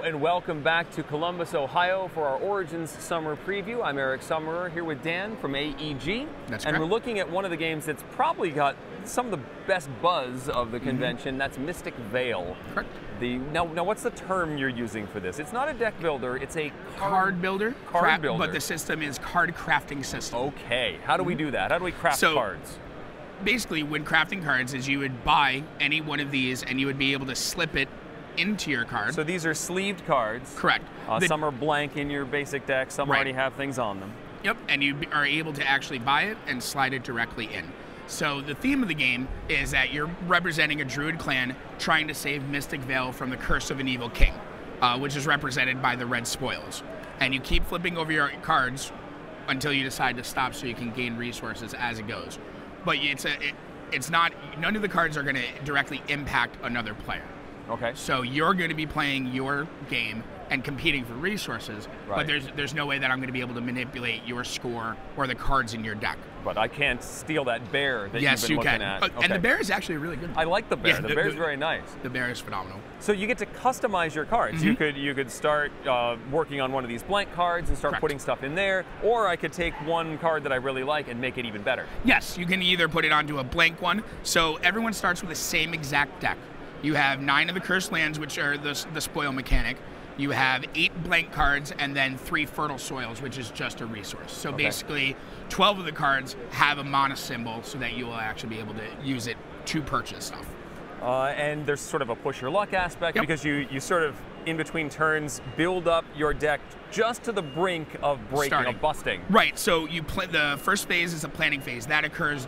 and welcome back to Columbus, Ohio for our Origins Summer Preview. I'm Eric Summerer here with Dan from AEG. That's and correct. We're looking at one of the games that's probably got some of the best buzz of the convention. That's Mystic Vale. Correct. Now, what's the term you're using for this? It's not a deck builder, it's a card builder. Card builder. But the system is card crafting system. Okay, how do we do that? How do we craft cards? Basically, when crafting cards is you would buy any one of these and you would be able to slip it into your card. So these are sleeved cards. Correct. Some are blank in your basic deck, some already have things on them. Yep, and you are able to actually buy it and slide it directly in. So the theme of the game is that you're representing a druid clan trying to save Mystic Vale from the curse of an evil king, which is represented by the red spoils. And you keep flipping over your cards until you decide to stop so you can gain resources as it goes. But it's not, none of the cards are going to directly impact another player. Okay. So you're going to be playing your game and competing for resources, but there's no way that I'm going to be able to manipulate your score or the cards in your deck. But I can't steal that bear that you've been looking at. Okay. And the bear is actually really good. I like the bear. Yeah, the bear's very nice. The bear is phenomenal. So you get to customize your cards. You could start working on one of these blank cards and start putting stuff in there, or I could take one card that I really like and make it even better. Yes, you can either put it onto a blank one. So everyone starts with the same exact deck. You have 9 of the cursed lands, which are the spoil mechanic. You have 8 blank cards and then 3 fertile soils, which is just a resource. So basically, 12 of the cards have a mana symbol so that you will actually be able to use it to purchase stuff. And there's sort of a push your luck aspect because you sort of, in between turns, build up your deck just to the brink of breaking, of busting. Right, so the first phase is a planning phase. That occurs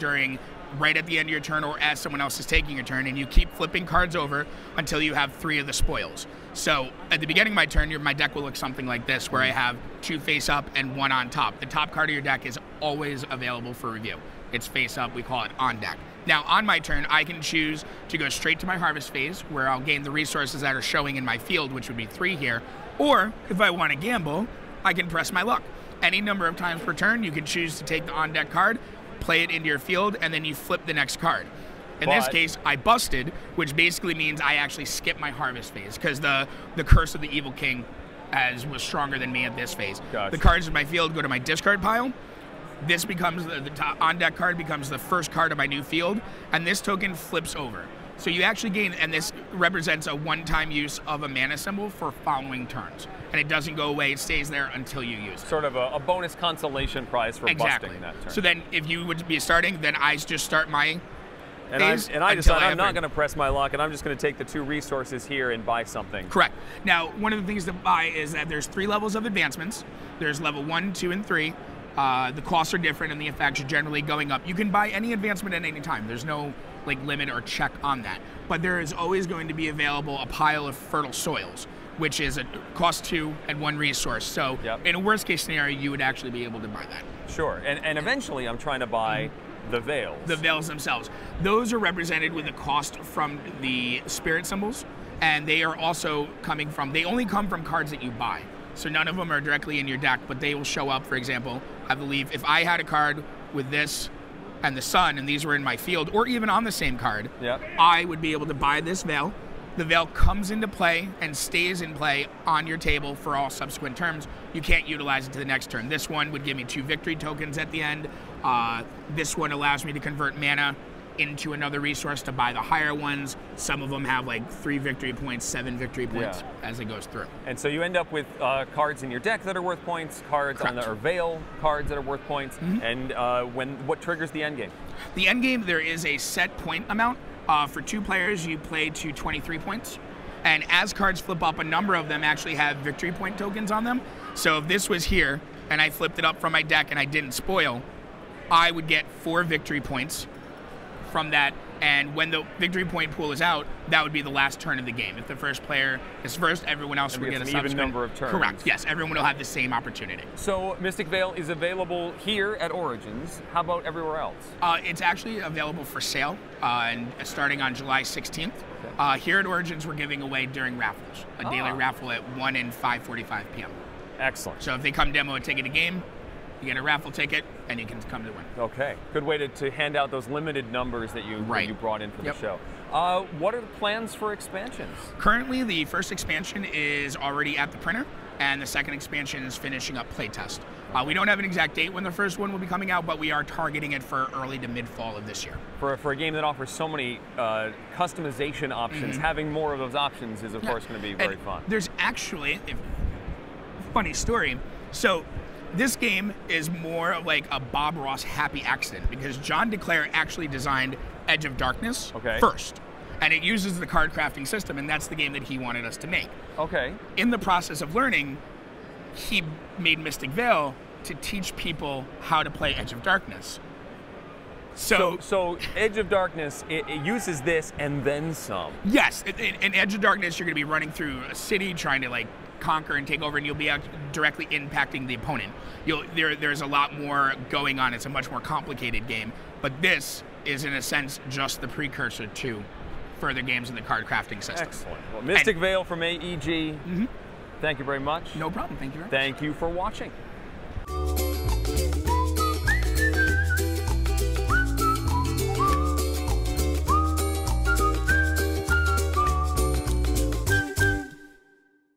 right at the end of your turn or as someone else is taking your turn, and you keep flipping cards over until you have 3 of the spoils. So at the beginning of my turn, my deck will look something like this, where I have 2 face up and 1 on top. The top card of your deck is always available for review. It's face up, we call it on deck. Now on my turn, I can choose to go straight to my harvest phase, where I'll gain the resources that are showing in my field, which would be 3 here, or if I want to gamble, I can press my luck. Any number of times per turn, you can choose to take the on deck card, play it into your field, and then you flip the next card. In this case, I busted, which basically means I actually skip my harvest phase, because the curse of the evil king was stronger than me at this phase. Gotcha. The cards in my field go to my discard pile. This becomes the top on-deck card becomes the first card of my new field, and this token flips over. So you actually gain, and this represents a one-time use of a mana symbol for following turns. And it doesn't go away, it stays there until you use it. Sort of a bonus consolation prize for busting that turn. So then if you would be starting, then I just start my phase. And I decide I'm not going to press my luck, and I'm just going to take the 2 resources here and buy something. Correct. Now, one of the things to buy is that there's 3 levels of advancements. There's level 1, 2, and 3. The costs are different and the effects are generally going up. You can buy any advancement at any time. There's no limit or check on that. But there is always going to be available a pile of fertile soils, which is a cost 2 and 1 resource. So in a worst case scenario, you would actually be able to buy that. Sure. And eventually I'm trying to buy the Vales. The Vales themselves. Those are represented with the cost from the spirit symbols, and they are also they only come from cards that you buy. So none of them are directly in your deck, but they will show up. For example, I believe if I had a card with this and the sun, and these were in my field, or even on the same card, I would be able to buy this Veil. The Veil comes into play and stays in play on your table for all subsequent turns. You can't utilize it to the next turn. This one would give me 2 victory tokens at the end. This one allows me to convert mana into another resource to buy the higher ones. Some of them have 3 victory points, 7 victory points as it goes through. And so you end up with cards in your deck that are worth points, cards on or Veil cards that are worth points, and what triggers the end game? The end game, there is a set point amount. For 2 players, you play to 23 points. And as cards flip up, a number of them actually have victory point tokens on them. So if this was here, and I flipped it up from my deck and I didn't spoil, I would get 4 victory points from that, and when the victory point pool is out, that would be the last turn of the game. If the first player is first, everyone else will get a subsequent even number of turns. Correct. Yes, everyone will have the same opportunity. So Mystic Vale is available here at Origins. How about everywhere else? It's actually available for sale, and starting on July 16th. Here at Origins, we're giving away during raffles, a daily raffle at 1 and 5:45 p.m. Excellent. So if they come demo a ticket a game, You get a raffle ticket, and you can come to win. Okay, good way to hand out those limited numbers that you brought in for the show. What are the plans for expansions? Currently, the first expansion is already at the printer, and the second expansion is finishing up playtest. We don't have an exact date when the first one will be coming out, but we are targeting it for early to mid-fall of this year. For a game that offers so many customization options, having more of those options is, of course, going to be very fun. There's actually, funny story, so this game is more like a Bob Ross happy accident because John DeClaire actually designed Edge of Darkness first. And it uses the card crafting system, and that's the game that he wanted us to make. Okay. In the process of learning, he made Mystic Vale to teach people how to play Edge of Darkness. So Edge of Darkness, it uses this and then some. Yes, in Edge of Darkness, you're going to be running through a city trying to like conquer and take over, and you'll be directly impacting the opponent. There's a lot more going on. It's a much more complicated game, but this is in a sense just the precursor to further games in the card crafting system. Excellent. Well, Mystic Vale from AEG. Thank you very much. No problem. Thank you very much. Thank you for watching.